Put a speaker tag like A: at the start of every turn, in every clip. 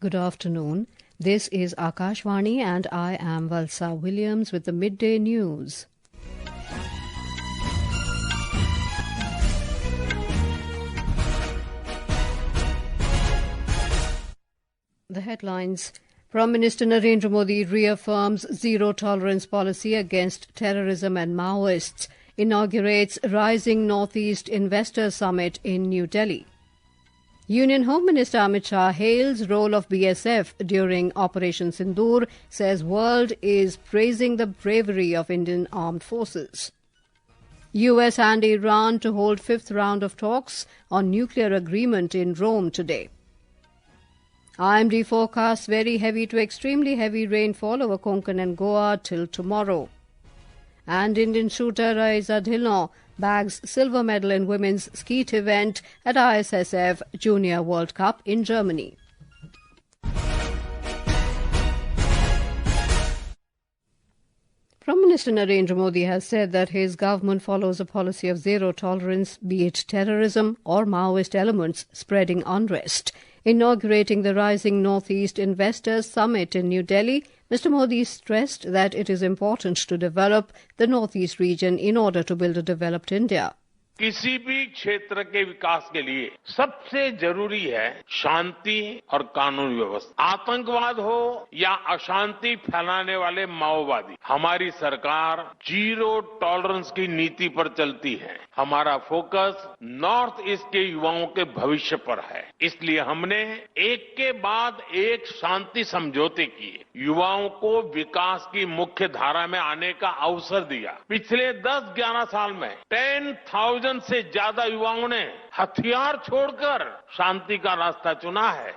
A: Good afternoon. This is Akashvani and I am Valsa Williams with the midday news. The headlines. Prime Minister Narendra Modi reaffirms zero-tolerance policy against terrorism and Maoists, inaugurates Rising Northeast Investor Summit in New Delhi. Union Home Minister Amit Shah hails role of BSF during Operation Sindoor, says world is praising the bravery of Indian armed forces. US and Iran to hold fifth round of talks on nuclear agreement in Rome today. IMD forecasts very heavy to extremely heavy rainfall over Konkan and Goa till tomorrow. And Indian shooter Raisa Dhillon bags silver medal in women's skeet event at ISSF Junior World Cup in Germany. Prime Minister Narendra Modi has said that his government follows a policy of zero tolerance, be it terrorism or Maoist elements spreading unrest. Inaugurating the Rising Northeast Investors Summit in New Delhi, Mr. Modi stressed that it is important to develop the Northeast region in order to build a developed India.
B: किसी भी क्षेत्र के विकास के लिए सबसे जरूरी है शांति और कानून व्यवस्था। आतंकवाद हो या अशांति फैलाने वाले माओवादी, हमारी सरकार जीरो टॉलरेंस की नीति पर चलती है। हमारा फोकस नॉर्थ ईस्ट के युवाओं के भविष्य पर है। इसलिए हमने एक के बाद एक शांति समझौते किए, युवाओं को विकास की मुख्य धारा में आने का अवसर दिया। पिछले 10-11 साल में 10,000 से ज्यादा युवाओं ने हथियार छोड़कर शांति का रास्ता चुना है।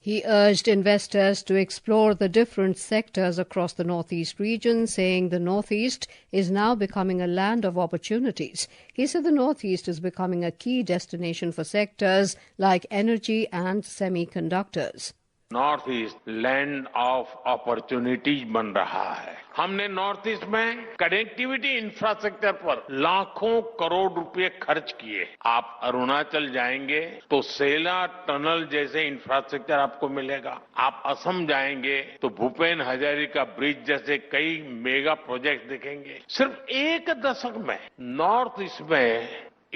A: He urged investors to explore the different sectors across the Northeast region, saying the Northeast is now becoming a land of opportunities. He said the Northeast is becoming a key destination for sectors like energy and semiconductors.
B: North east land of opportunities बन रहा है। हमने north east में connectivity infrastructure पर लाखों करोड़ रुपए खर्च किए। आप अरुणाचल जाएंगे तो सेला टनल जैसे इंफ्रास्ट्रक्चर आपको मिलेगा। आप असम जाएंगे तो भूपेन हजारिका ब्रिज जैसे कई मेगा प्रोजेक्ट दिखेंगे। सिर्फ एक दशक में नॉर्थ ईस्ट में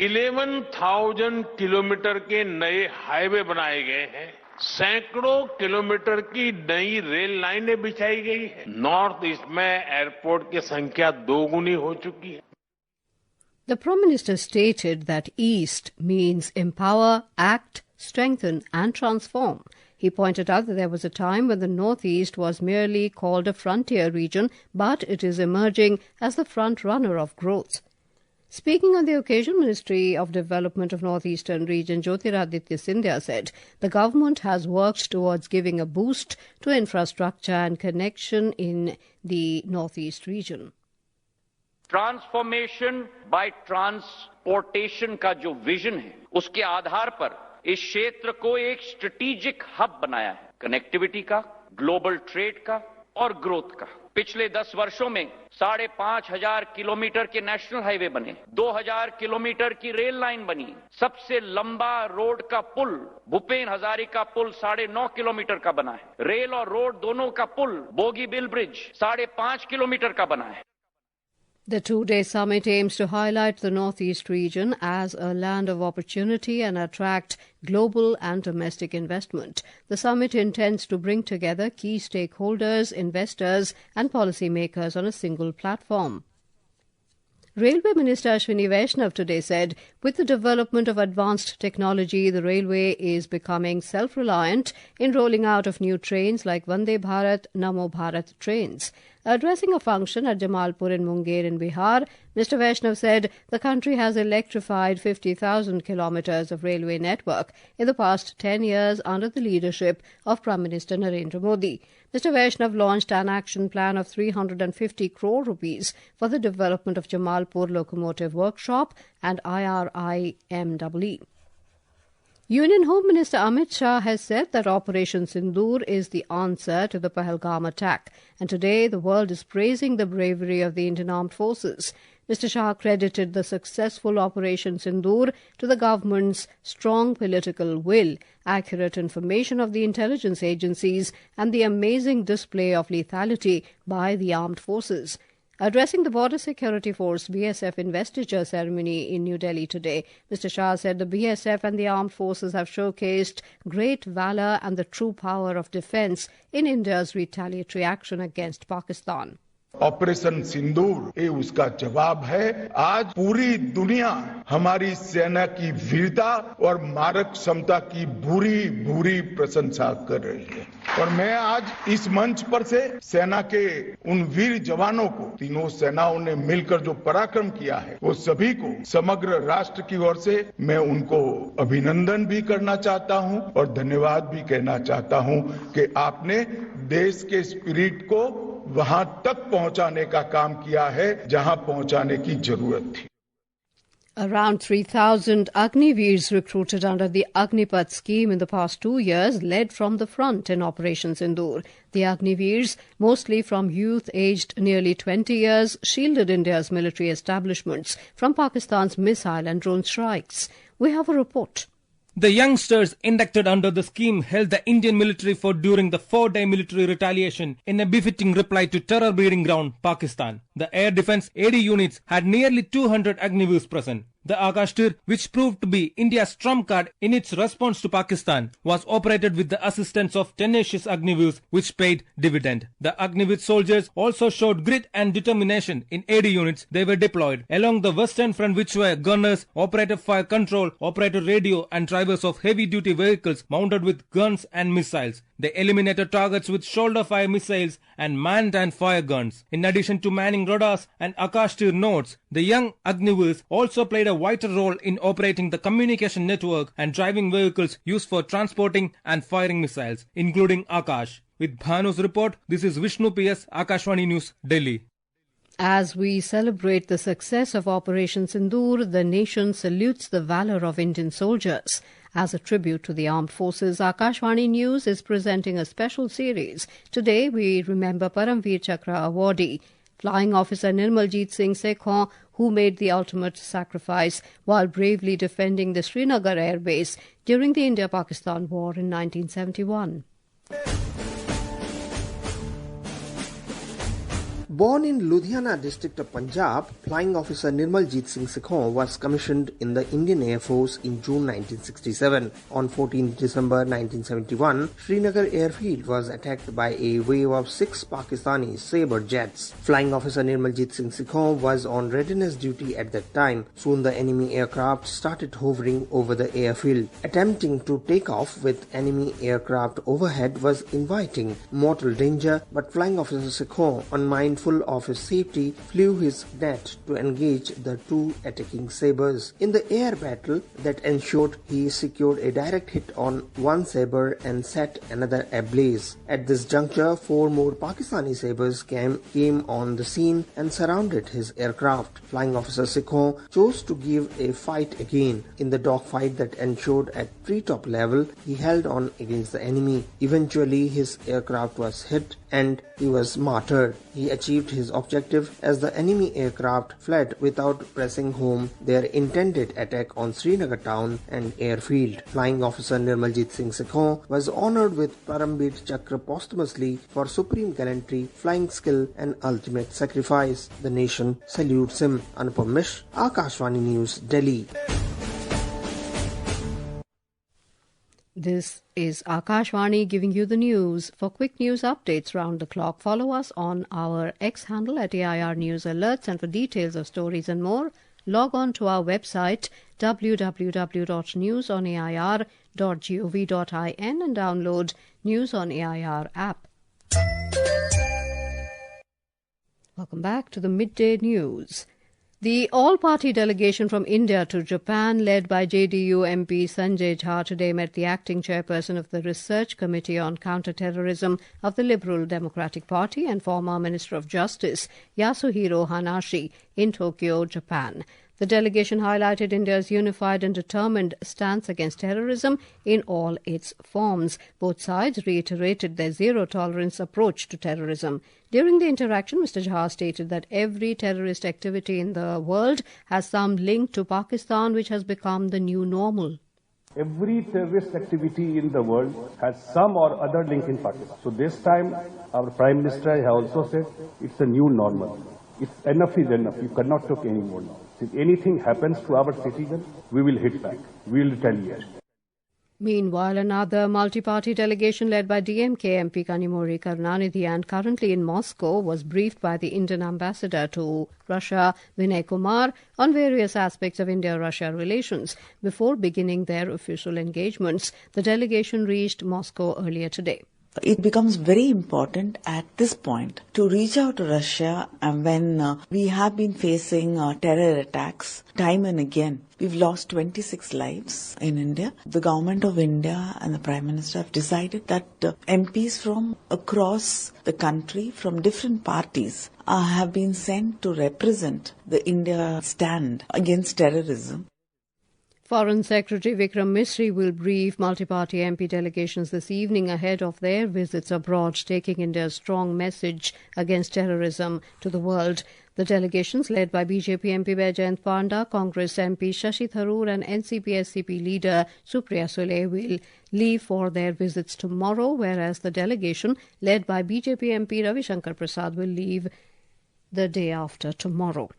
B: 11,000 किलोमीटर के नए हाईवे बनाए गए हैं। सैकड़ों किलोमीटर की नई रेल लाइनें बिछाई गई है। नॉर्थ ईस्ट में एयरपोर्ट की संख्या दोगुनी हो चुकी है।
A: The Prime Minister stated that East means empower, act, strengthen and transform. He pointed out that there was a time when the Northeast was merely called a frontier region, but it is emerging as the front runner of growth. Speaking on the occasion, Ministry of Development of Northeastern Region Jyotiraditya Scindia said the government has worked towards giving a boost to infrastructure and connection in the Northeast region.
C: Transformation by transportation का जो vision है, उसके आधार पर इस क्षेत्र को एक strategic hub बनाया है, कनेक्टिविटी का, ग्लोबल ट्रेड का और ग्रोथ का। पिछले 10 वर्षों में 5,500 किलोमीटर के नेशनल हाईवे बने, 2,000 किलोमीटर की रेल लाइन बनी, सबसे लंबा रोड का पुल भूपेन हजारिका पुल 9.5 किलोमीटर का बना है। रेल और रोड दोनों का पुल बोगीबिल ब्रिज 5.5 किलोमीटर का बना है।
A: The two-day summit aims to highlight the Northeast region as a land of opportunity and attract global and domestic investment. The summit intends to bring together key stakeholders, investors and policymakers on a single platform. Railway Minister Ashwini Vaishnav today said, with the development of advanced technology, the railway is becoming self-reliant in rolling out of new trains like Vande Bharat, Namo Bharat trains. Addressing a function at Jamalpur in Munger in Bihar, Mr. Vaishnav said the country has electrified 50,000 kilometres of railway network in the past 10 years under the leadership of Prime Minister Narendra Modi. Mr. Vaishnav launched an action plan of 350 crore rupees for the development of Jamalpur Locomotive Workshop and IRIMEE. Union Home Minister Amit Shah has said that Operation Sindoor is the answer to the Pahalgam attack, and today the world is praising the bravery of the Indian Armed Forces. Mr. Shah credited the successful Operation Sindoor to the government's strong political will, accurate information of the intelligence agencies, and the amazing display of lethality by the armed forces. Addressing the Border Security Force BSF investiture ceremony in New Delhi today, Mr. Shah said the BSF and the armed forces have showcased great valour and the true power of defence in India's retaliatory action against Pakistan.
D: Operation Sindoor ये उसका जवाब है। आज पूरी दुनिया हमारी सेना की वीरता और मारक क्षमता की भूरी भूरी प्रशंसा कर रही है और मैं आज इस मंच पर से सेना के उन वीर जवानों को, तीनों सेनाओं ने मिलकर जो पराक्रम किया है, वो सभी को समग्र राष्ट्र की ओर से मैं उनको अभिनंदन भी करना चाहता हूं और धन्यवाद भी कहना चाहता हूं कि आपने देश के स्पिरिट को वहां तक पहुंचाने का काम किया है जहां पहुंचाने की जरूरत थी।
A: Around 3,000 Agniveers recruited under the Agnipath scheme in the past 2 years led from the front in Operation Sindoor. The Agniveers, mostly from youth aged nearly 20 years, shielded India's military establishments from Pakistan's missile and drone strikes. We have a report.
E: The youngsters inducted under the scheme held the Indian military fort during the 4-day military retaliation in a befitting reply to terror breeding ground, Pakistan. The air defence AD units had nearly 200 Agniveers present. The Akash Tir, which proved to be India's trump card in its response to Pakistan, was operated with the assistance of tenacious Agniveers, which paid dividend. The Agniveer soldiers also showed grit and determination in AD units they were deployed along the western front, which were gunners, operator fire control, operator radio and drivers of heavy-duty vehicles mounted with guns and missiles. They eliminated targets with shoulder-fire missiles and manned and fire guns. In addition to manning radars and Akash Tir nodes, the young Agniveers also played a vital role in operating the communication network and driving vehicles used for transporting and firing missiles, including Akash. With Bhanu's report, this is Vishnu PS, Akashvani News, Delhi.
A: As we celebrate the success of Operation Sindoor, the nation salutes the valour of Indian soldiers. As a tribute to the armed forces, Akashvani News is presenting a special series. Today we remember Paramveer Chakra awardee, Flying Officer Nirmaljit Singh Sekhon, who made the ultimate sacrifice while bravely defending the Srinagar Air Base during the India-Pakistan War in 1971.
F: Born in Ludhiana district of Punjab, Flying Officer Nirmaljit Singh Sekhon was commissioned in the Indian Air Force in June 1967. On 14 December 1971, Srinagar airfield was attacked by a wave of 6 Pakistani Sabre jets. Flying Officer Nirmaljit Singh Sekhon was on readiness duty at that time. Soon the enemy aircraft started hovering over the airfield. Attempting to take off with enemy aircraft overhead was inviting mortal danger, but Flying Officer Sekhon, unmindful of his safety, flew his net to engage the 2 attacking Sabres. In the air battle that ensued, he secured a direct hit on one Sabre and set another ablaze. At this juncture, 4 more Pakistani Sabres came on the scene and surrounded his aircraft. Flying Officer Sekhon chose to give a fight again. In the dogfight that ensued at treetop level, he held on against the enemy. Eventually, his aircraft was hit and he was martyred. He achieved his objective as the enemy aircraft fled without pressing home their intended attack on Srinagar town and airfield. Flying Officer Nirmaljit Singh Sekhon was honoured with Paramveer Chakra posthumously for supreme gallantry, flying skill and ultimate sacrifice. The nation salutes him. Anupam Mish, Akashvani News, Delhi.
A: This is Akashvani giving you the news. For quick news updates round the clock, follow us on our X handle at AIR News Alerts, and for details of stories and more, log on to our website www.newsonair.gov.in and download News on AIR app. Welcome back to the Midday News. The all-party delegation from India to Japan, led by JDU MP Sanjay Jha, today met the acting chairperson of the Research Committee on Counter-Terrorism of the Liberal Democratic Party and former Minister of Justice, Yasuhiro Hanashi, in Tokyo, Japan. The delegation highlighted India's unified and determined stance against terrorism in all its forms. Both sides reiterated their zero-tolerance approach to terrorism. During the interaction, Mr. Jha stated that every terrorist activity in the world has some link to Pakistan, which has become the new normal.
G: Every terrorist activity in the world has some or other link in Pakistan. So this time, our Prime Minister has also said it's a new normal. It's enough is enough. You cannot talk anymore now. If anything happens to our citizens, we will hit back. We will retaliate.
A: Meanwhile, another multi-party delegation led by DMK MP Kanimozhi Karunanidhi and currently in Moscow was briefed by the Indian ambassador to Russia, Vinay Kumar, on various aspects of India-Russia relations. Before beginning their official engagements, the delegation reached Moscow earlier today.
H: It becomes very important at this point to reach out to Russia when we have been facing terror attacks time and again. We've lost 26 lives in India. The government of India and the Prime Minister have decided that MPs from across the country, from different parties, have been sent to represent the India stand against terrorism.
A: Foreign Secretary Vikram Misri will brief multi-party MP delegations this evening ahead of their visits abroad, taking India's strong message against terrorism to the world. The delegations, led by BJP MP Baijayant Panda, Congress MP Shashi Tharoor and NCP-SCP leader Supriya Sule, will leave for their visits tomorrow, whereas the delegation, led by BJP MP Ravi Shankar Prasad, will leave the day after tomorrow.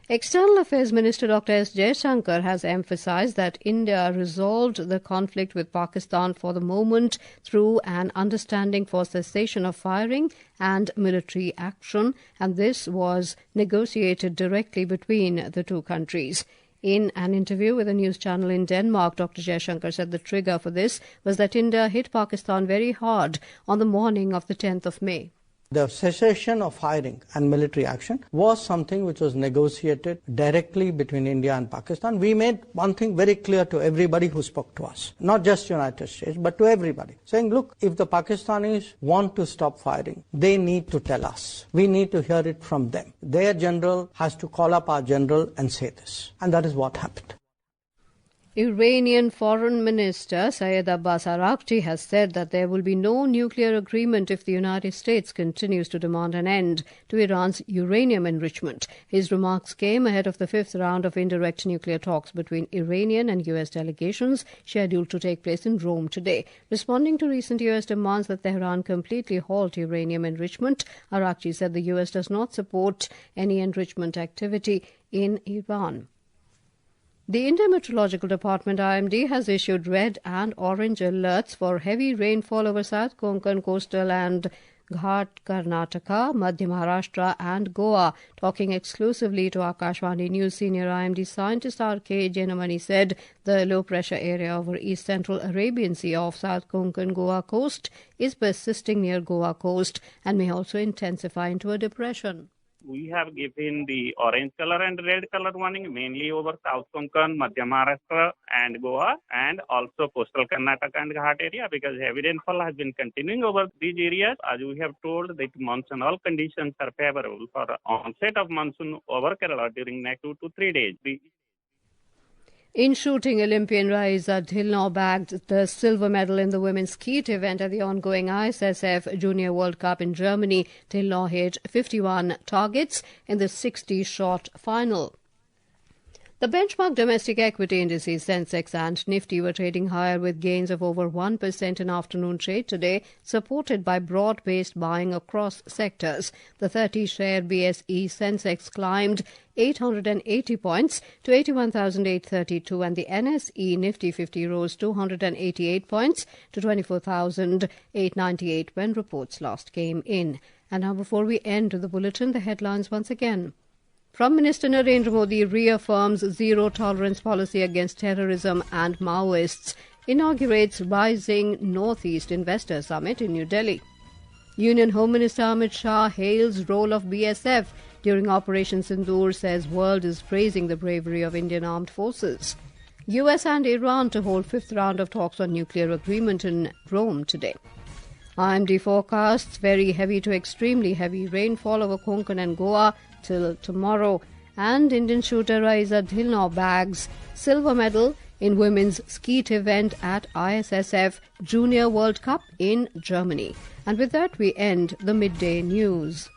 A: External Affairs Minister Dr. S. Jaishankar has emphasized that India resolved the conflict with Pakistan for the moment through an understanding for cessation of firing and military action, and this was negotiated directly between the two countries. In an interview with a news channel in Denmark, Dr. Jaishankar said the trigger for this was that India hit Pakistan very hard on the morning of the 10th of May.
I: The cessation of firing and military action was something which was negotiated directly between India and Pakistan. We made one thing very clear to everybody who spoke to us, not just United States, but to everybody, saying, look, if the Pakistanis want to stop firing, they need to tell us. We need to hear it from them. Their general has to call up our general and say this. And that is what happened.
A: Iranian Foreign Minister Syed Abbas Araghchi has said that there will be no nuclear agreement if the United States continues to demand an end to Iran's uranium enrichment. His remarks came ahead of the fifth round of indirect nuclear talks between Iranian and U.S. delegations scheduled to take place in Rome today. Responding to recent U.S. demands that Tehran completely halt uranium enrichment, Araghchi said the U.S. does not support any enrichment activity in Iran. The India Meteorological Department IMD has issued red and orange alerts for heavy rainfall over South Konkan, coastal and Ghat, Karnataka, Madhya Maharashtra and Goa. Talking exclusively to Akashvani News, senior IMD scientist R.K. Jenamani said the low-pressure area over East Central Arabian Sea off South Konkan Goa coast is persisting near Goa coast and may also intensify into a depression.
J: We have given the orange color and red color warning mainly over South Konkan, Madhya Maharashtra and Goa, and also coastal Karnataka and Ghat area, because heavy rainfall has been continuing over these areas. As we have told that monsoonal conditions are favorable for onset of monsoon over Kerala during next 2 to 3 days.
A: In shooting, Olympian Raisa Dhillon bagged the silver medal in the women's skeet event at the ongoing ISSF Junior World Cup in Germany. Dhillon hit 51 targets in the 60-shot final. The benchmark domestic equity indices Sensex and Nifty were trading higher with gains of over 1% in afternoon trade today, supported by broad-based buying across sectors. The 30-share BSE Sensex climbed 880 points to 81,832 and the NSE Nifty 50 rose 288 points to 24,898 when reports last came in. And now before we end the bulletin, the headlines once again. Prime Minister Narendra Modi reaffirms zero-tolerance policy against terrorism and Maoists, inaugurates Rising Northeast Investor Summit in New Delhi. Union Home Minister Amit Shah hails role of BSF during Operation Sindoor, says world is praising the bravery of Indian armed forces. US and Iran to hold fifth round of talks on nuclear agreement in Rome today. IMD forecasts very heavy to extremely heavy rainfall over Konkan and Goa till tomorrow, And Indian shooter Raisa Dhillon bags silver medal in women's skeet event at ISSF Junior World Cup in Germany. And with that, we end the midday news.